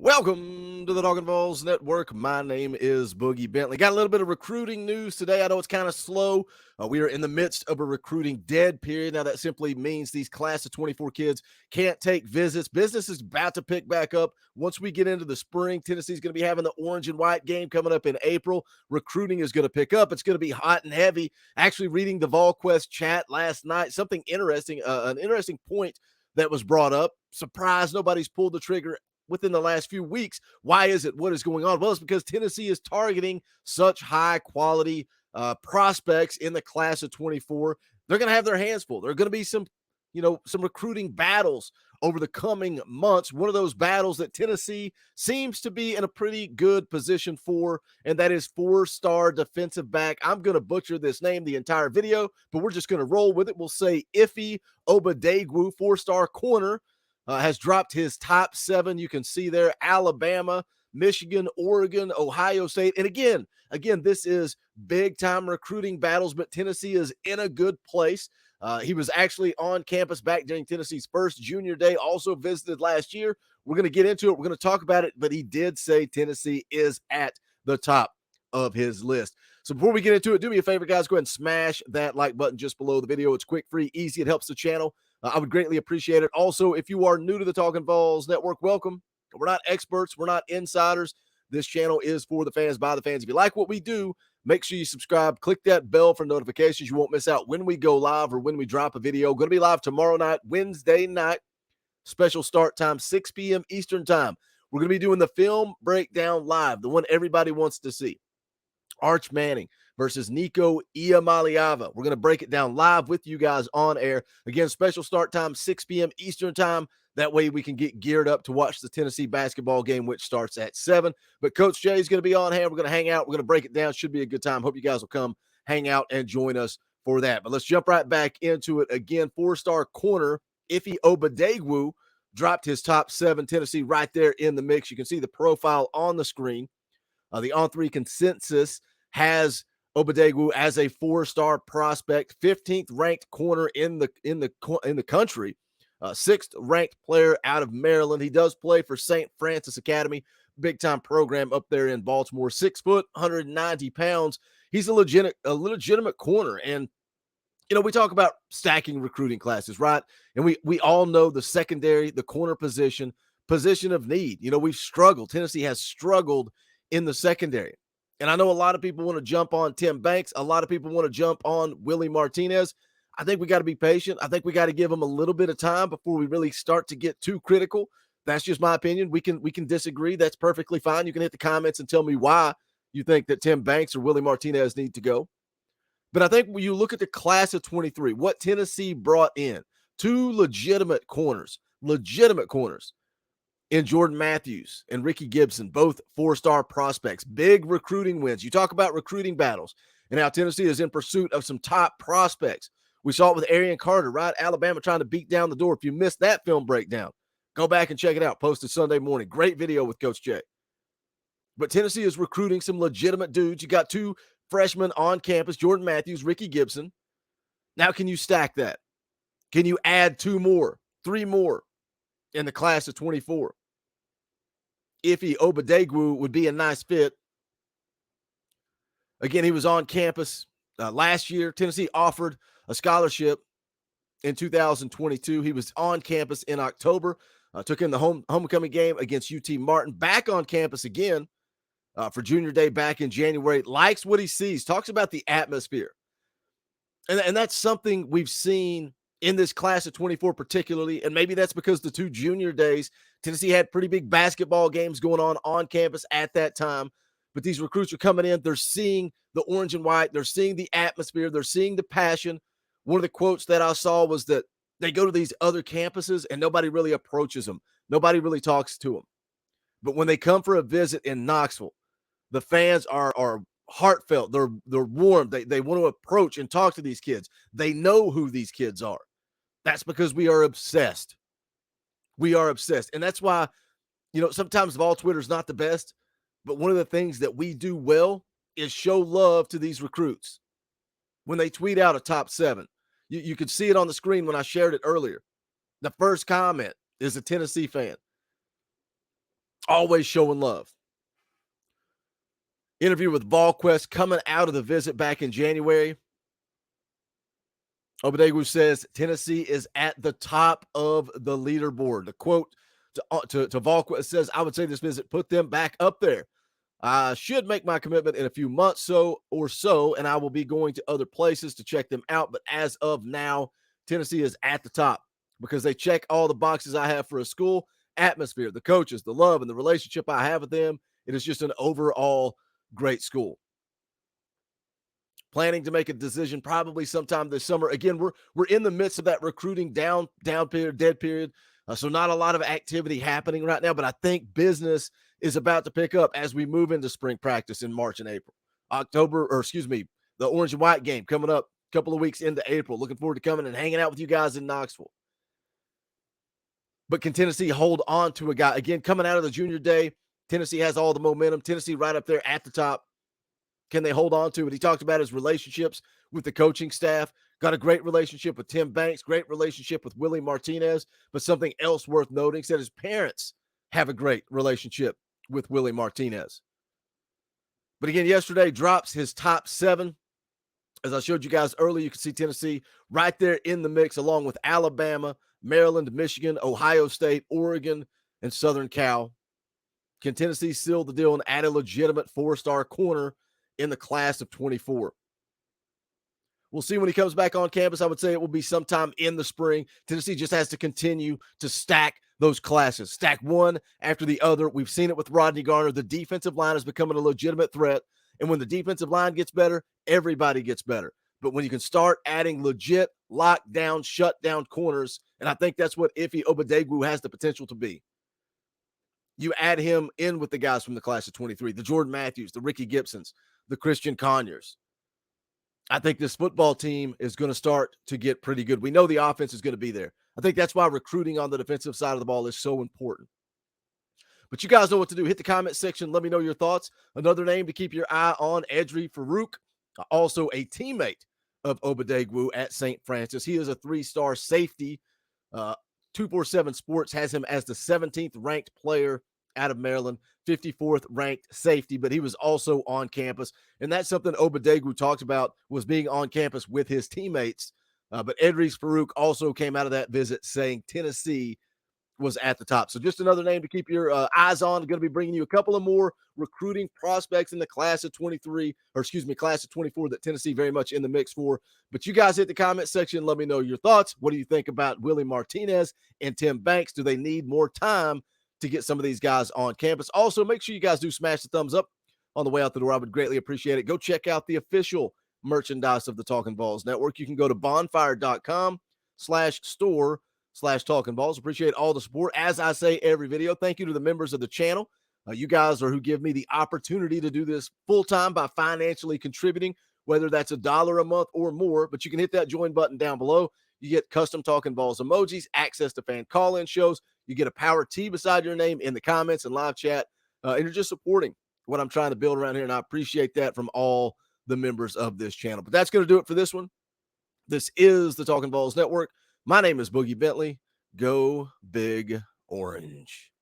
Welcome to the VAWLS Network. My name is Boogie Bentley. Got a little bit of recruiting news today. I know it's kind of slow. We are in the midst of a recruiting dead period. Now, that simply means these class of 24 kids can't take visits. Business is about to pick back up. Once we get into the spring, Tennessee's going to be having the orange and white game coming up in April. Recruiting is going to pick up. It's going to be hot and heavy. Actually, reading the VolQuest chat last night, something interesting, an interesting point that was brought up. Surprised nobody's pulled the trigger within the last few weeks. Why is it? What is going on? Well, it's because Tennessee is targeting such high quality prospects in the class of 24. They're going to have their hands full. There are going to be some recruiting battles over the coming months. One of those battles that Tennessee seems to be in a pretty good position for, and that is four-star defensive back. I'm going to butcher this name the entire video, but we're just going to roll with it. We'll say Ify Obidegwu, four-star corner, has dropped his top 7. You can see there Alabama, Michigan, Oregon, Ohio State. And again, this is big time recruiting battles, but Tennessee is in a good place. He was actually on campus back during Tennessee's first junior day, also visited last year. We're going to get into it. We're going to talk about it, but he did say Tennessee is at the top of his list. So before we get into it, do me a favor, guys, go ahead and smash that like button just below the video. It's quick, free, easy. It helps the channel. I would greatly appreciate it. Also, if you are new to the Talkin VAWLS Network, welcome. We're not experts. We're not insiders. This channel is for the fans, by the fans. If you like what we do, make sure you subscribe. Click that bell for notifications. You won't miss out when we go live or when we drop a video. Going to be live tomorrow night, Wednesday night. Special start time, 6 p.m. Eastern time. We're going to be doing the film breakdown live, the one everybody wants to see. Arch Manning versus Nico Iamaleava. We're going to break it down live with you guys on air. Again, special start time, 6 p.m. Eastern time. That way we can get geared up to watch the Tennessee basketball game, which starts at 7. But Coach Jay is going to be on hand. We're going to hang out. We're going to break it down. Should be a good time. Hope you guys will come hang out and join us for that. But let's jump right back into it. Again, four-star corner Ify Obidegwu dropped his top 7. Tennessee right there in the mix. You can see the profile on the screen. The On3 consensus has Obidegwu as a 4-star prospect, 15th ranked corner in the country, 6th ranked player out of Maryland. He does play for St. Francis Academy, big time program up there in Baltimore. 6 foot, 190 pounds. He's a legitimate corner. And we talk about stacking recruiting classes, right? And we all know the secondary, the corner position of need. We've struggled. Tennessee has struggled in the secondary. And I know a lot of people want to jump on Tim Banks. A lot of people want to jump on Willie Martinez. I think we got to be patient. I think we got to give him a little bit of time before we really start to get too critical. That's just my opinion. We can disagree. That's perfectly fine. You can hit the comments and tell me why you think that Tim Banks or Willie Martinez need to go. But I think when you look at the class of 23, what Tennessee brought in, 2 legitimate corners in Jordan Matthews and Ricky Gibson, both 4-star prospects, big recruiting wins. You talk about recruiting battles and how Tennessee is in pursuit of some top prospects. We saw it with Arian Carter, right? Alabama trying to beat down the door. If you missed that film breakdown, go back and check it out. Posted Sunday morning. Great video with Coach Jay. But Tennessee is recruiting some legitimate dudes. You got 2 freshmen on campus, Jordan Matthews, Ricky Gibson. Now, can you stack that? Can you add 2 more, 3 more in the class of 24? Ify Obidegwu would be a nice fit. Again, he was on campus last year. Tennessee offered a scholarship in 2022. He was on campus in October, took in the homecoming game against UT Martin, back on campus again for junior day back in January. Likes what he sees, talks about the atmosphere. And that's something we've seen in this class of 24 particularly, and maybe that's because the 2 junior days, Tennessee had pretty big basketball games going on campus at that time. But these recruits are coming in, they're seeing the orange and white, they're seeing the atmosphere, they're seeing the passion. One of the quotes that I saw was that they go to these other campuses and nobody really approaches them. Nobody really talks to them. But when they come for a visit in Knoxville, the fans are heartfelt. They're warm. They want to approach and talk to these kids. They know who these kids are. That's because we are obsessed. We are obsessed. And that's why, sometimes Vol Twitter is not the best, but one of the things that we do well is show love to these recruits. When they tweet out a top 7, you could see it on the screen when I shared it earlier. The first comment is a Tennessee fan. always showing love. Interview with VAWLS coming out of the visit back in January. Obidegwu says Tennessee is at the top of the leaderboard. The quote to VAWLS says, "I would say this visit put them back up there. I should make my commitment in a few months or so, and I will be going to other places to check them out. But as of now, Tennessee is at the top because they check all the boxes I have for a school: atmosphere, the coaches, the love, and the relationship I have with them. It is just an overall great school." Planning to make a decision probably sometime this summer. Again, we're in the midst of that recruiting down period, dead period. So not a lot of activity happening right now, but I think business is about to pick up as we move into spring practice in March and April. The orange and white game coming up a couple of weeks into April. Looking forward to coming and hanging out with you guys in Knoxville. But can Tennessee hold on to a guy? Again, coming out of the junior day, Tennessee has all the momentum. Tennessee right up there at the top. Can they hold on to it? He talked about his relationships with the coaching staff. Got a great relationship with Tim Banks, great relationship with Willie Martinez. But something else worth noting, said his parents have a great relationship with Willie Martinez. But again, yesterday drops his top 7. As I showed you guys earlier, you can see Tennessee right there in the mix, along with Alabama, Maryland, Michigan, Ohio State, Oregon, and Southern Cal. Can Tennessee seal the deal and add a legitimate 4-star corner in the class of 24? We'll see when he comes back on campus. I would say it will be sometime in the spring. Tennessee just has to continue to stack those classes, stack one after the other. We've seen it with Rodney Garner. The defensive line is becoming a legitimate threat. And when the defensive line gets better, everybody gets better. But when you can start adding legit, lockdown, shutdown corners, and I think that's what Ify Obidegwu has the potential to be. You add him in with the guys from the class of 23, the Jordan Matthews, the Ricky Gibsons, the Christian Conyers. I think this football team is going to start to get pretty good. We know the offense is going to be there. I think that's why recruiting on the defensive side of the ball is so important. But you guys know what to do. Hit the comment section. Let me know your thoughts. Another name to keep your eye on, Edry Farouk, also a teammate of Obidegwu at St. Francis. He is a 3-star safety. 247 Sports has him as the 17th ranked player out of Maryland, 54th ranked safety, but he was also on campus. And that's something Obidegwu talked about, was being on campus with his teammates. But Edry Farouk also came out of that visit saying Tennessee was at the top. So just another name to keep your eyes on. I'm going to be bringing you a couple of more recruiting prospects in the class of 24 that Tennessee very much in the mix for. But you guys hit the comment section. Let me know your thoughts. What do you think about Willie Martinez and Tim Banks? Do they need more time to get some of these guys on campus? Also, make sure you guys do smash the thumbs up on the way out the door. I would greatly appreciate it. Go check out the official merchandise of the Talkin' VAWLS Network. You can go to bonfire.com/store/Talkin' VAWLS. Appreciate all the support. As I say every video, thank you to the members of the channel. You guys are who give me the opportunity to do this full-time by financially contributing, whether that's $1 a month or more. But you can hit that join button down below. You get custom Talkin' VAWLS emojis, access to fan call-in shows. You get a power T beside your name in the comments and live chat. And you're just supporting what I'm trying to build around here. And I appreciate that from all the members of this channel. But that's going to do it for this one. This is the Talkin' VAWLS Network. My name is Boogie Bentley. Go Big Orange.